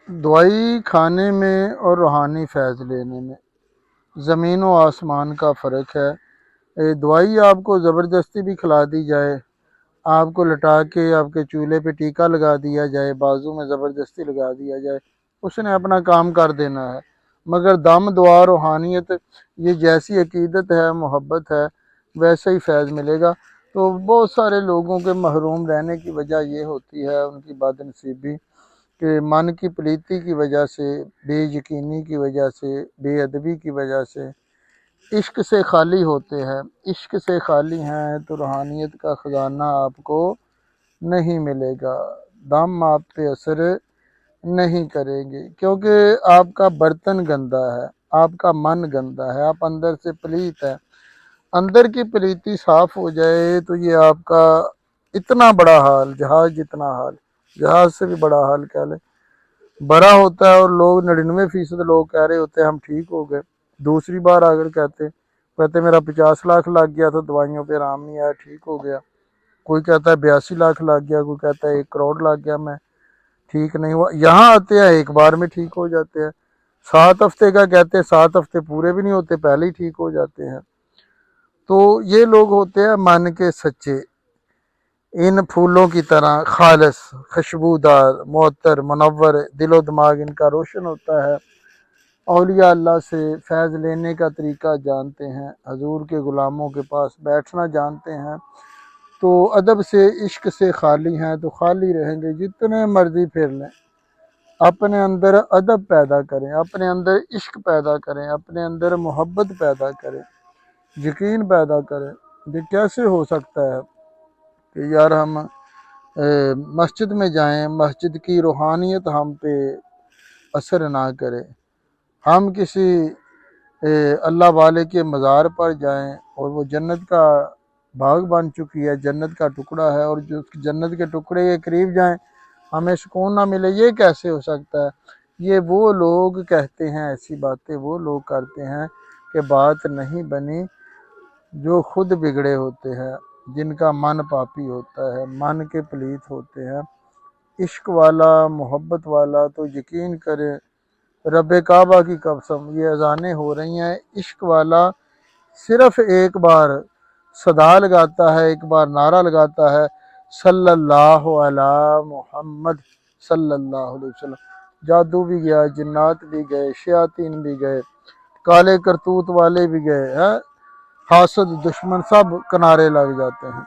دوائی کھانے میں اور روحانی فیض لینے میں زمین و آسمان کا فرق ہے۔ دوائی آپ کو زبردستی بھی کھلا دی جائے، آپ کو لٹا کے آپ کے چولہے پہ ٹیکا لگا دیا جائے، بازو میں زبردستی لگا دیا جائے، اس نے اپنا کام کر دینا ہے۔ مگر دم دعا روحانیت، یہ جیسی عقیدت ہے، محبت ہے، ویسا ہی فیض ملے گا۔ تو بہت سارے لوگوں کے محروم رہنے کی وجہ یہ ہوتی ہے، ان کی بد نصیبی، کہ من کی پلیتی کی وجہ سے، بے یقینی کی وجہ سے، بے ادبی کی وجہ سے عشق سے خالی ہوتے ہیں۔ عشق سے خالی ہیں تو روحانیت کا خزانہ آپ کو نہیں ملے گا، دم آپ پہ اثر نہیں کریں گے، کیونکہ آپ کا برتن گندا ہے، آپ کا من گندا ہے، آپ اندر سے پلیت ہے۔ اندر کی پلیتی صاف ہو جائے تو یہ آپ کا اتنا بڑا حال، جہاز جتنا حال، جہاز سے بھی بڑا حال کہہ لیں، بڑا ہوتا ہے، اور لوگ 99% لوگ کہہ رہے ہوتے ہیں ہم ٹھیک ہو گئے۔ دوسری بار اگر کہتے میرا 50 لاکھ لگ گیا تو دوائیوں پہ آرام نہیں آیا، ٹھیک ہو گیا۔ کوئی کہتا ہے 82 لاکھ لگ گیا، کوئی کہتا ہے 1 کروڑ لگ گیا، میں ٹھیک نہیں ہوا۔ یہاں آتے ہیں ایک بار میں ٹھیک ہو جاتے ہیں۔ 7 ہفتے کا کہتے ہیں، 7 ہفتے پورے بھی نہیں ہوتے، پہلے ہی ٹھیک ہو جاتے ہیں۔ تو یہ لوگ ہوتے ہیں من کے سچے، ان پھولوں کی طرح خالص، خوشبودار، معطر، منور، دل و دماغ ان کا روشن ہوتا ہے۔ اولیاء اللہ سے فیض لینے کا طریقہ جانتے ہیں، حضور کے غلاموں کے پاس بیٹھنا جانتے ہیں، تو ادب سے، عشق سے خالی ہیں تو خالی رہیں گے، جتنے مرضی پھر لیں۔ اپنے اندر ادب پیدا کریں، اپنے اندر عشق پیدا کریں، اپنے اندر محبت پیدا کریں، یقین پیدا کریں۔ یہ کیسے ہو سکتا ہے کہ یار ہم مسجد میں جائیں، مسجد کی روحانیت ہم پہ اثر نہ کرے، ہم کسی اللہ والے کے مزار پر جائیں اور وہ جنت کا باغ بن چکی ہے، جنت کا ٹکڑا ہے، اور جو جنت کے ٹکڑے کے قریب جائیں ہمیں سکون نہ ملے؟ یہ کیسے ہو سکتا ہے؟ یہ وہ لوگ کہتے ہیں ایسی باتیں، وہ لوگ کرتے ہیں کہ بات نہیں بنی، جو خود بگڑے ہوتے ہیں، جن کا من پاپی ہوتا ہے، من کے پلیت ہوتے ہیں۔ عشق والا، محبت والا تو یقین کرے، رب کعبہ کی قسم، یہ اذانیں ہو رہی ہیں، عشق والا صرف ایک بار صدا لگاتا ہے، ایک بار نعرہ لگاتا ہے، صلی اللہ علی محمد صلی اللہ علیہ وسلم، جادو بھی گیا، جنات بھی گئے، شیاطین بھی گئے، کالے کرتوت والے بھی گئے، حاسد دشمن سب کنارے لگ جاتے ہیں۔